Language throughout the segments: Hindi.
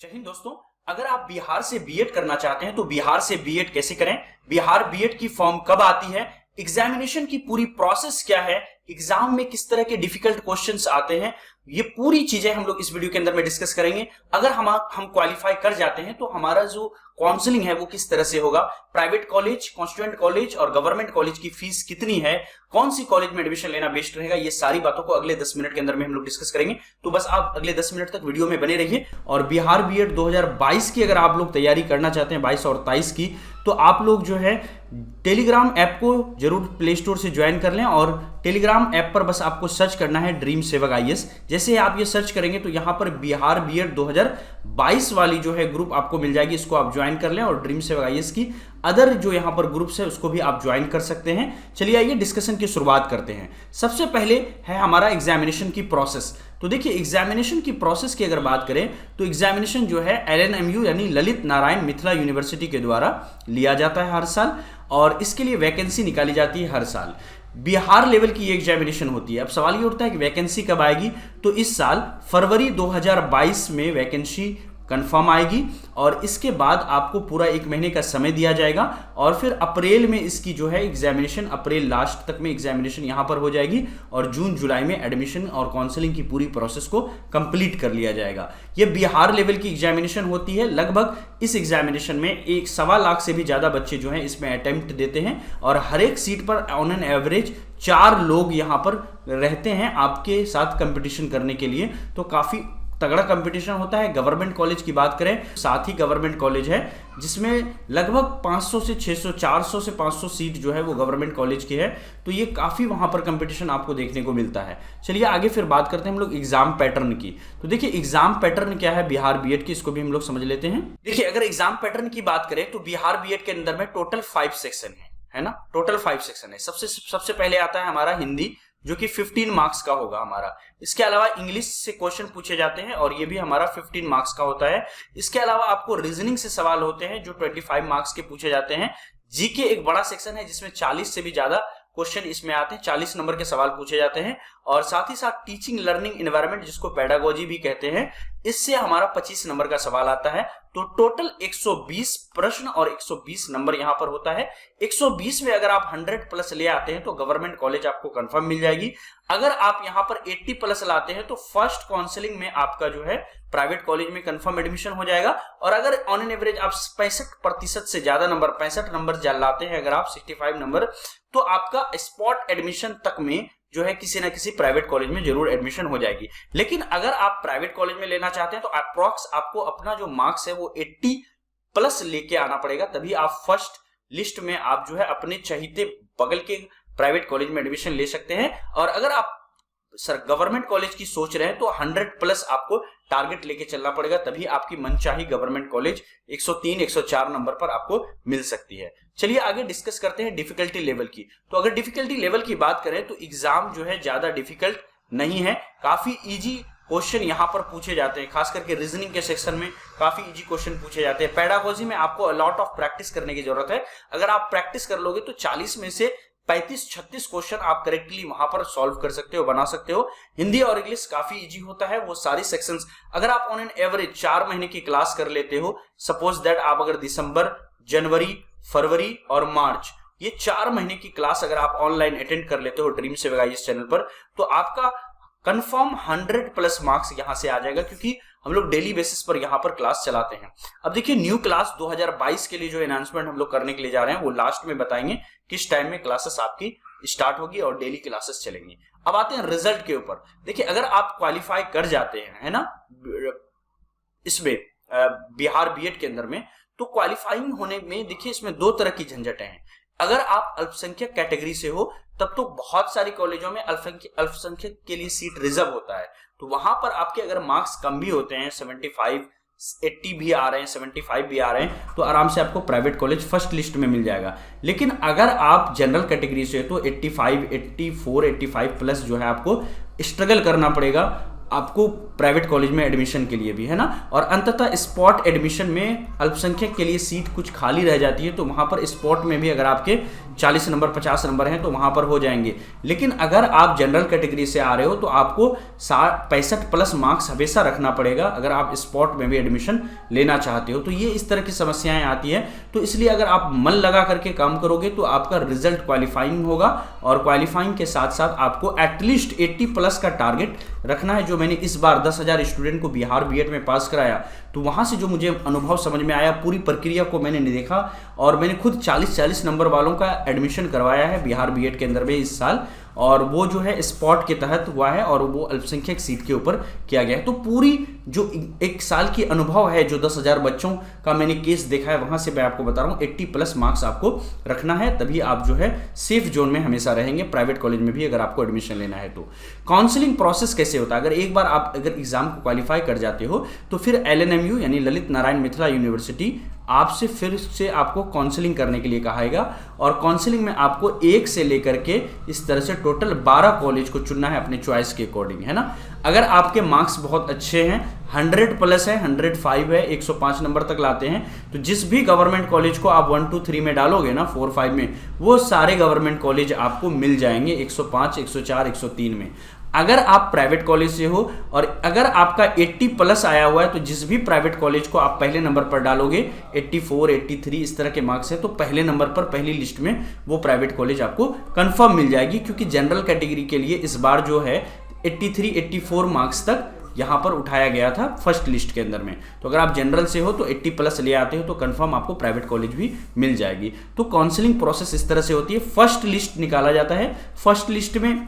जय हिंद दोस्तों। अगर आप बिहार से बीएड करना चाहते हैं तो बिहार से बीएड कैसे करें, बिहार बीएड की फॉर्म कब आती है, एग्जामिनेशन की पूरी प्रोसेस क्या है, एग्जाम में किस तरह के डिफिकल्ट क्वेश्चंस आते हैं, ये पूरी चीजें हम लोग इस वीडियो के अंदर में डिस्कस करेंगे। अगर हम क्वालिफाई कर जाते हैं तो हमारा जो काउंसलिंग है वो किस तरह से होगा, प्राइवेट कॉलेज, कॉन्स्टिट्यूएंट कॉलेज और गवर्नमेंट कॉलेज की फीस कितनी है, कौन सी कॉलेज में एडमिशन लेना बेस्ट रहेगा, ये सारी बातों को अगले 10 मिनट के अंदर में हम लोग डिस्कस करेंगे। तो बस आप अगले 10 मिनट तक वीडियो में बने रहिए। और बिहार बीएड 2022 की अगर आप लोग तैयारी करना चाहते हैं 22 और 23 की, तो आप लोग जो है टेलीग्राम ऐप को जरूर प्ले स्टोर से ज्वाइन कर लें। और टेलीग्राम ऐप पर बस आपको सर्च करना है ड्रीम सेवक आईएएस। जैसे आप ये सर्च करेंगे तो यहाँ पर बिहार बीएड 2022 वाली जो है ग्रुप आपको मिल जाएगी, इसको आप ज्वाइन कर लें। और ड्रीम सेवक आईएएस की अदर जो यहाँ पर ग्रुप्स है उसको भी आप ज्वाइन कर सकते हैं। चलिए आइए डिस्कशन की शुरुआत करते हैं। सबसे पहले है हमारा एग्जामिनेशन की प्रोसेस। तो देखिए एग्जामिनेशन की प्रोसेस की अगर बात करें तो एग्जामिनेशन जो है एलएनएमयू यानी ललित नारायण मिथिला यूनिवर्सिटी के द्वारा लिया जाता है हर साल, और इसके लिए वैकेंसी निकाली जाती है हर साल। बिहार लेवल की ये एग्जामिनेशन होती है। अब सवाल ये उठता है कि वैकेंसी कब आएगी, तो इस साल फरवरी 2022 में वैकेंसी कंफर्म आएगी और इसके बाद आपको पूरा 1 महीने का समय दिया जाएगा और फिर अप्रैल में इसकी जो है एग्जामिनेशन, अप्रैल लास्ट तक में एग्जामिनेशन यहां पर हो जाएगी और जून जुलाई में एडमिशन और काउंसलिंग की पूरी प्रोसेस को कंप्लीट कर लिया जाएगा। ये बिहार लेवल की एग्जामिनेशन होती है। लगभग इस एग्जामिनेशन में 1.25 लाख से भी ज्यादा बच्चे जो है इसमें अटेम्प्ट देते हैं और हर एक सीट पर ऑन एन एवरेज 4 लोग यहां पर रहते हैं आपके साथ कंपटीशन करने के लिए। तो काफी तगड़ा कंपटीशन होता है। गवर्नमेंट कॉलेज की बात करें, साथ ही गवर्नमेंट कॉलेज है जिसमें लगभग 500 से 600, 400 से 500 सीट जो है वो गवर्नमेंट कॉलेज की है। तो ये काफी वहां पर कंपटीशन आपको देखने को मिलता है। चलिए आगे फिर बात करते हैं हम लोग एग्जाम पैटर्न की। तो देखिए एग्जाम पैटर्न क्या है बिहार बीएड की, इसको भी हम लोग समझ लेते हैं। देखिए अगर एग्जाम पैटर्न की बात करें तो बिहार बीएड के अंदर में टोटल 5 सेक्शन है ना, टोटल 5 सेक्शन है। सबसे पहले आता है हमारा हिंदी, जो कि 15 मार्क्स का होगा हमारा। इसके अलावा इंग्लिश से क्वेश्चन पूछे जाते हैं और ये भी हमारा 15 मार्क्स का होता है। इसके अलावा आपको रीजनिंग से सवाल होते हैं जो 25 मार्क्स के पूछे जाते हैं। जीके एक बड़ा सेक्शन है जिसमें 40 से भी ज्यादा क्वेश्चन इसमें आते हैं, 40 नंबर के सवाल पूछे जाते हैं। और साथ ही साथ टीचिंग लर्निंग एनवायरनमेंट, जिसको पेडागोजी भी कहते हैं, इससे हमारा 25 नंबर का सवाल आता है। तो टोटल 120 प्रश्न और 120 नंबर यहां पर होता है। 120 में अगर आप 100 प्लस ले आते हैं तो गवर्नमेंट कॉलेज आपको कंफर्म मिल जाएगी। अगर आप यहां पर 80 प्लस लाते हैं तो फर्स्ट काउंसलिंग में आपका जो है प्राइवेट कॉलेज में कंफर्म एडमिशन हो जाएगा। और अगर ऑन एन एवरेज आप 65% से ज्यादा नंबर, 65 नंबर लाते हैं, अगर आप 65 नंबर, तो आपका स्पॉट एडमिशन तक में जो है किसी ना किसी प्राइवेट कॉलेज में जरूर एडमिशन हो जाएगी। लेकिन अगर आप प्राइवेट कॉलेज में लेना चाहते हैं तो अप्रॉक्स आपको अपना जो मार्क्स है वो 80 प्लस लेके आना पड़ेगा, तभी आप फर्स्ट लिस्ट में आप जो है अपने चहीते बगल के प्राइवेट कॉलेज में एडमिशन ले सकते हैं। और अगर आप गवर्नमेंट कॉलेज की सोच रहे हैं तो 100 प्लस आपको टारगेट लेके चलना पड़ेगा, तभी आपकी मनचाही गवर्नमेंट कॉलेज 103, 104 नंबर पर आपको मिल सकती है। चलिए आगे डिस्कस करते हैं डिफिकल्टी लेवल की। तो अगर डिफिकल्टी लेवल की बात करें तो एग्जाम जो है ज्यादा डिफिकल्ट नहीं है, काफी इजी क्वेश्चन यहां पर पूछे जाते हैं। खास करके रीजनिंग के सेक्शन में काफी इजी क्वेश्चन पूछे जाते हैं। पेडागोजी में आपको लॉट ऑफ प्रैक्टिस करने की जरूरत है। अगर आप प्रैक्टिस कर लोगे तो 40 में से 35-36 क्वेश्चन आप करेक्टली वहां पर सॉल्व कर सकते हो, बना सकते हो। हिंदी और इंग्लिश काफी इजी होता है, वो सारी सेक्शंस अगर आप ऑन एन एवरेज 4 महीने की क्लास कर लेते हो, सपोज दैट आप अगर दिसंबर, जनवरी, फरवरी और मार्च, ये 4 महीने की क्लास अगर आप ऑनलाइन अटेंड कर लेते हो ड्रीम सेवक आईएएस चैनल पर, तो आपका कंफर्म 100 प्लस मार्क्स यहां से आ जाएगा, क्योंकि हम लोग डेली बेसिस पर यहां पर क्लास चलाते हैं। अब देखिए न्यू क्लास 2022 के लिए जो अनाउंसमेंट हम लोग करने के लिए जा रहे हैं वो लास्ट में बताएंगे किस टाइम में क्लासेस आपकी स्टार्ट होगी और डेली क्लासेस चलेंगी। अब आते हैं रिजल्ट के ऊपर। देखिए अगर आप क्वालिफाई कर जाते हैं, है ना, इसमें बिहार बीएड के अंदर में, तो क्वालिफाइंग होने में देखिए इसमें 2 तरह की झंझटें हैं। अगर आप अल्पसंख्यक कैटेगरी से हो तब तो बहुत सारी कॉलेजों में अल्पसंख्यक के लिए सीट रिजर्व होता है, तो वहां पर आपके अगर मार्क्स कम भी होते हैं, 75, 80 भी आ रहे हैं, 75 भी आ रहे हैं, तो आराम से आपको प्राइवेट कॉलेज फर्स्ट लिस्ट में मिल जाएगा। लेकिन अगर आप जनरल कैटेगरी से तो 85, 84, 85 प्लस जो है आपको स्ट्रगल करना पड़ेगा। आपको प्राइवेट कॉलेज में एडमिशन के लिए भी, है ना। और अंततः स्पॉट एडमिशन में अल्पसंख्यक के लिए सीट कुछ खाली रह जाती है, तो वहां पर स्पॉट में भी अगर आपके 40 नंबर 50 नंबर हैं तो वहां पर हो जाएंगे। लेकिन अगर आप जनरल कैटेगरी से आ रहे हो तो आपको 65+ मार्क्स हमेशा रखना पड़ेगा अगर आप स्पॉट में भी एडमिशन लेना चाहते हो। तो ये इस तरह की समस्याएं आती है। तो इसलिए अगर आप मन लगा करके काम करोगे तो आपका रिजल्ट क्वालिफाइंग होगा, और क्वालिफाइंग के साथ साथ आपको एटलीस्ट 80+ का टारगेट रखना है। जो मैंने इस बार 10,000 स्टूडेंट को बिहार बीएड में पास कराया, तो वहां से जो मुझे अनुभव समझ में आया, पूरी प्रक्रिया को मैंने देखा, और मैंने खुद 40 नंबर वालों का एडमिशन करवाया है बिहार बीएड के अंदर में इस साल, और वो जो है स्पॉट के तहत हुआ है और वो अल्पसंख्यक सीट के ऊपर किया गया है। तो पूरी जो एक साल की अनुभव है, जो 10,000 बच्चों का मैंने केस देखा है, वहां से मैं आपको बता रहा हूँ 80+ मार्क्स आपको रखना है, तभी आप जो है सेफ जोन में हमेशा रहेंगे प्राइवेट कॉलेज में भी अगर आपको एडमिशन लेना है। तो काउंसलिंग प्रोसेस कैसे होता है, अगर एक बार आप अगर एग्जाम को क्वालिफाई कर जाते हो तो फिर LNMU यानी ललित नारायण मिथिला यूनिवर्सिटी आपसे फिर से आपको काउंसलिंग करने के लिए कहाएगा, और काउंसलिंग में आपको 1 से लेकर के इस तरह से टोटल 12 कॉलेज को चुनना है अपने चॉइस के अकॉर्डिंग, है ना। अगर आपके मार्क्स बहुत अच्छे हैं, 100+ है, 105 है, 105 नंबर तक लाते हैं, तो जिस भी गवर्नमेंट कॉलेज को आप 1 2 3 में डालोगे ना, 4 5 में, वो सारे गवर्नमेंट कॉलेज आपको मिल जाएंगे 105 104 103 में। अगर आप प्राइवेट कॉलेज से हो और अगर आपका 80+ आया हुआ है, तो जिस भी प्राइवेट कॉलेज को आप पहले नंबर पर डालोगे, 84 83 इस तरह के मार्क्स है, तो पहले नंबर पर पहली लिस्ट में वो प्राइवेट कॉलेज आपको कंफर्म मिल जाएगी। क्योंकि जनरल कैटेगरी के लिए इस बार जो है 83 84 मार्क्स तक यहां पर उठाया गया था फर्स्ट लिस्ट के अंदर में। तो अगर आप जनरल से हो तो 80+ ले आते हो तो कंफर्म आपको प्राइवेट कॉलेज भी मिल जाएगी। तो काउंसलिंग प्रोसेस इस तरह से होती है। फर्स्ट लिस्ट निकाला जाता है। फर्स्ट लिस्ट में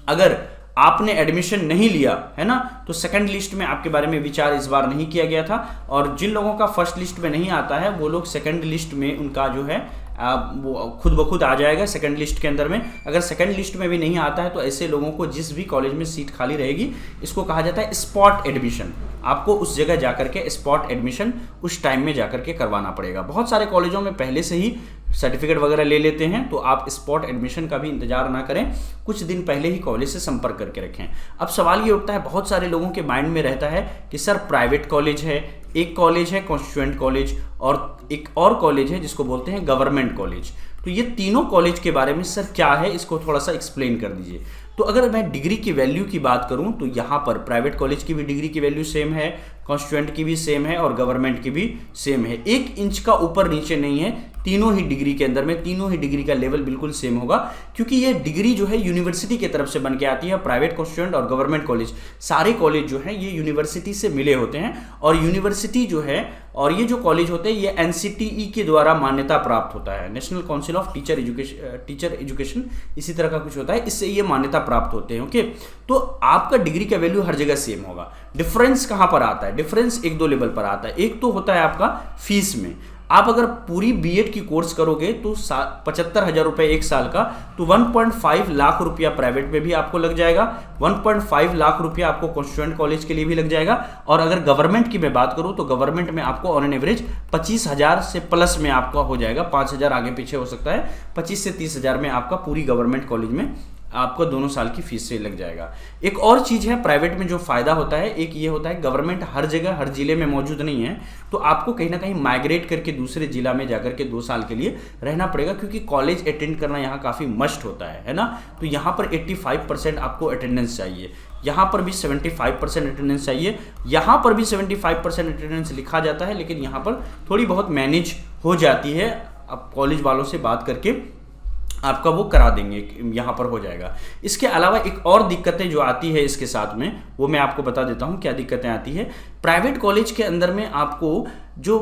अगर आपने एडमिशन नहीं लिया है ना, तो सेकंड लिस्ट में आपके बारे में विचार इस बार नहीं किया गया था, और जिन लोगों का फर्स्ट लिस्ट में नहीं आता है वो लोग सेकंड लिस्ट में उनका जो है वो खुद ब खुद आ जाएगा सेकंड लिस्ट के अंदर में। अगर सेकंड लिस्ट में भी नहीं आता है तो ऐसे लोगों को जिस भी कॉलेज में सीट खाली रहेगी, इसको कहा जाता है स्पॉट एडमिशन। आपको उस जगह जाकर के स्पॉट एडमिशन उस टाइम में जाकर के करवाना पड़ेगा। बहुत सारे कॉलेजों में पहले से ही सर्टिफिकेट वगैरह ले लेते हैं, तो आप स्पॉट एडमिशन का भी इंतजार ना करें, कुछ दिन पहले ही कॉलेज से संपर्क करके रखें। अब सवाल ये उठता है, बहुत सारे लोगों के माइंड में रहता है कि सर प्राइवेट कॉलेज है, एक कॉलेज है कॉन्स्टिट्यूएंट कॉलेज, और एक और कॉलेज है जिसको बोलते हैं गवर्नमेंट कॉलेज। तो ये तीनों कॉलेज के बारे में सर क्या है, इसको थोड़ा सा एक्सप्लेन कर दीजिए। तो अगर मैं डिग्री की वैल्यू की बात करूं तो यहाँ पर प्राइवेट कॉलेज की भी डिग्री की वैल्यू सेम है, कॉन्स्टिट्यूएंट की भी सेम है और गवर्नमेंट की भी सेम है। 1 इंच का ऊपर नीचे नहीं है, तीनों ही डिग्री के अंदर में तीनों ही डिग्री का लेवल बिल्कुल सेम होगा, क्योंकि ये डिग्री जो है यूनिवर्सिटी की तरफ से बन के आती है। प्राइवेट कॉन्स्टिट्यूएंट और गवर्नमेंट कॉलेज, सारे कॉलेज जो है ये यूनिवर्सिटी से मिले होते हैं, और यूनिवर्सिटी जो है और ये जो कॉलेज होते हैं ये NCTE के द्वारा मान्यता प्राप्त होता है, national council of teacher education इसी तरह का कुछ होता है, इससे ये मान्यता प्राप्त होते हैं। ओके, तो आपका डिग्री का वैल्यू हर जगह सेम होगा। डिफरेंस कहां पर आता है? डिफरेंस 1-2 लेवल पर आता है। एक तो होता है आपका फीस में। आप अगर पूरी बीएड की कोर्स करोगे तो 75,000 रुपए 1 साल का, तो 1.5 लाख रुपया प्राइवेट में भी आपको लग जाएगा, 1.5 लाख रुपया आपको कॉन्स्टिट्यूएंट कॉलेज के लिए भी लग जाएगा। और अगर गवर्नमेंट की मैं बात करूं तो गवर्नमेंट में आपको ऑन एन एवरेज 25,000 से प्लस में आपका हो जाएगा, 5,000 आगे पीछे हो सकता है, 25 से 30,000 में आपका पूरी गवर्नमेंट कॉलेज में आपको दोनों साल की फीस से लग जाएगा। एक और चीज है प्राइवेट में जो फायदा होता है, एक ये होता है गवर्नमेंट हर जगह हर जिले में मौजूद नहीं है, तो आपको कहीं ना कहीं माइग्रेट करके दूसरे जिला में जाकर के 2 साल के लिए रहना पड़ेगा, क्योंकि कॉलेज अटेंड करना यहाँ काफी मस्ट होता है ना। तो यहाँ पर 85% आपको अटेंडेंस चाहिए, यहाँ पर भी 75% अटेंडेंस चाहिए, यहाँ पर भी 75% अटेंडेंस लिखा जाता है, लेकिन यहाँ पर थोड़ी बहुत मैनेज हो जाती है। अब कॉलेज वालों से बात करके आपका वो करा देंगे, यहाँ पर हो जाएगा। इसके अलावा एक और दिक्कतें जो आती है इसके साथ में, वो मैं आपको बता देता हूँ क्या दिक्कतें आती है। प्राइवेट कॉलेज के अंदर में आपको जो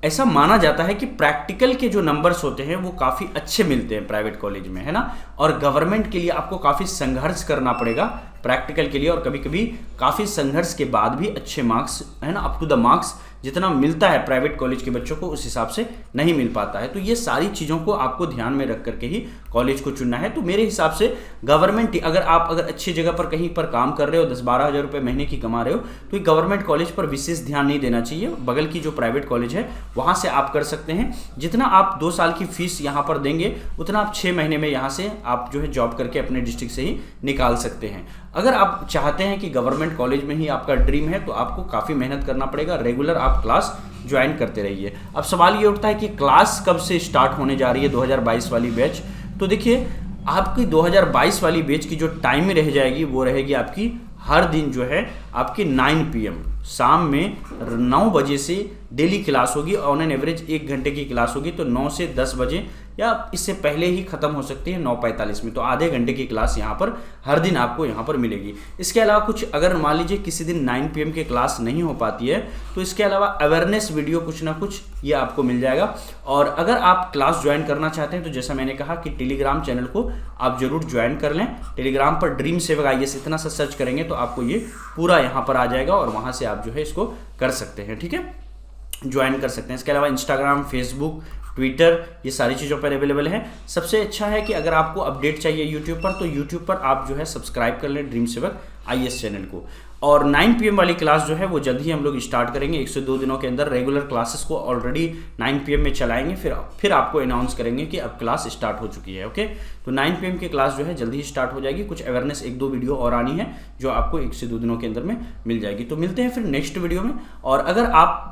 ऐसा माना जाता है कि प्रैक्टिकल के जो नंबर्स होते हैं वो काफ़ी अच्छे मिलते हैं प्राइवेट कॉलेज में, है ना। और गवर्नमेंट के लिए आपको काफ़ी संघर्ष करना पड़ेगा प्रैक्टिकल के लिए, और कभी कभी काफ़ी संघर्ष के बाद भी अच्छे मार्क्स, है ना, अप टू द मार्क्स जितना मिलता है प्राइवेट कॉलेज के बच्चों को उस हिसाब से नहीं मिल पाता है। तो ये सारी चीज़ों को आपको ध्यान में रख करके ही कॉलेज को चुनना है। तो मेरे हिसाब से गवर्नमेंट, अगर अच्छी जगह पर कहीं पर काम कर रहे हो, 10-12 हज़ार रुपये महीने की कमा रहे हो, तो गवर्नमेंट कॉलेज पर विशेष ध्यान नहीं देना चाहिए। बगल की जो प्राइवेट कॉलेज है वहाँ से आप कर सकते हैं। जितना आप 2 साल की फीस यहाँ पर देंगे उतना आप 6 महीने में यहाँ से आप जो है जॉब करके अपने डिस्ट्रिक्ट से ही निकाल सकते हैं। अगर आप चाहते हैं कि गवर्नमेंट कॉलेज में ही आपका ड्रीम है तो आपको काफ़ी मेहनत करना पड़ेगा। रेगुलर आप क्लास ज्वाइन करते रहिए। अब सवाल ये उठता है कि क्लास कब से स्टार्ट होने जा रही है 2022 वाली बैच। तो देखिए, आपकी 2022 वाली बैच की जो टाइम रह जाएगी वो रहेगी आपकी हर दिन जो है आपकी 9 PM शाम में 9 बजे से डेली क्लास होगी। ऑन एन एवरेज 1 घंटे की क्लास होगी। तो 9 से 10 बजे या इससे पहले ही खत्म हो सकती है 9:45 में। तो आधे घंटे की क्लास यहाँ पर हर दिन आपको यहाँ पर मिलेगी। इसके अलावा कुछ, अगर मान लीजिए किसी दिन 9 PM की क्लास नहीं हो पाती है तो इसके अलावा अवेयरनेस वीडियो कुछ ना कुछ ये आपको मिल जाएगा। और अगर आप क्लास ज्वाइन करना चाहते हैं तो जैसा मैंने कहा कि टेलीग्राम चैनल को आप जरूर ज्वाइन कर लें। टेलीग्राम पर ड्रीम सेवक IAS इतना सा सर्च करेंगे तो आपको ये पूरा यहाँ पर आ जाएगा और वहाँ से आप जो है इसको कर सकते हैं। ठीक है, ज्वाइन कर सकते हैं। इसके अलावा इंस्टाग्राम, फेसबुक, ट्विटर, ये सारी चीज़ों पर अवेलेबल है। सबसे अच्छा है कि अगर आपको अपडेट चाहिए यूट्यूब पर तो यूट्यूब पर आप जो है सब्सक्राइब कर लें ड्रीम सेवक IAS चैनल को। और 9 PM वाली क्लास जो है वो जल्द ही हम लोग स्टार्ट करेंगे। 1 से 2 दिनों के अंदर रेगुलर क्लासेस को ऑलरेडी 9 PM में चलाएंगे। फिर आपको अनाउंस करेंगे कि अब क्लास स्टार्ट हो चुकी है। ओके, तो 9 PM की क्लास जो है जल्दी ही स्टार्ट हो जाएगी। कुछ अवेयरनेस 1-2 वीडियो और आनी है जो आपको 1 से 2 दिनों के अंदर में मिल जाएगी। तो मिलते हैं फिर नेक्स्ट वीडियो में। और अगर आप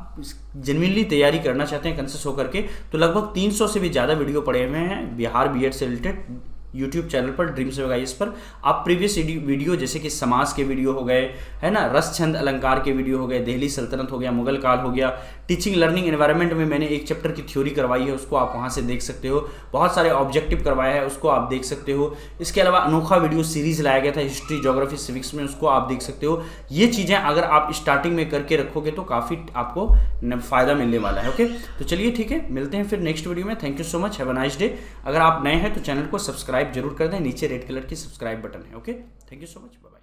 जेन्युइनली तैयारी करना चाहते हैं कंसिस होकर के तो लगभग 300 से भी ज़्यादा वीडियो पड़े हुए हैं बिहार B.Ed से रिलेटेड यूट्यूब चैनल पर ड्रीम सेवक IAS पर। आप प्रीवियस वीडियो जैसे कि समाज के वीडियो हो गए, है ना, रस छंद अलंकार के वीडियो हो गए, दिल्ली सल्तनत हो गया, मुगल काल हो गया, टीचिंग लर्निंग एनवायरनमेंट में मैंने एक चैप्टर की थ्योरी करवाई है उसको आप वहाँ से देख सकते हो। बहुत सारे ऑब्जेक्टिव करवाया है उसको आप देख सकते हो। इसके अलावा अनोखा वीडियो सीरीज लाया गया था हिस्ट्री, ज्योग्राफी, सिविक्स में, उसको आप देख सकते हो। ये चीज़ें अगर आप स्टार्टिंग में करके रखोगे तो काफ़ी आपको फ़ायदा मिलने वाला है। ओके, तो चलिए ठीक है, मिलते हैं फिर नेक्स्ट वीडियो में। Thank you so much, have a nice day. अगर आप नए हैं तो चैनल को सब्सक्राइब जरूर कर दें, नीचे रेड कलर की सब्सक्राइब बटन है। Okay, thank you so much, bye bye.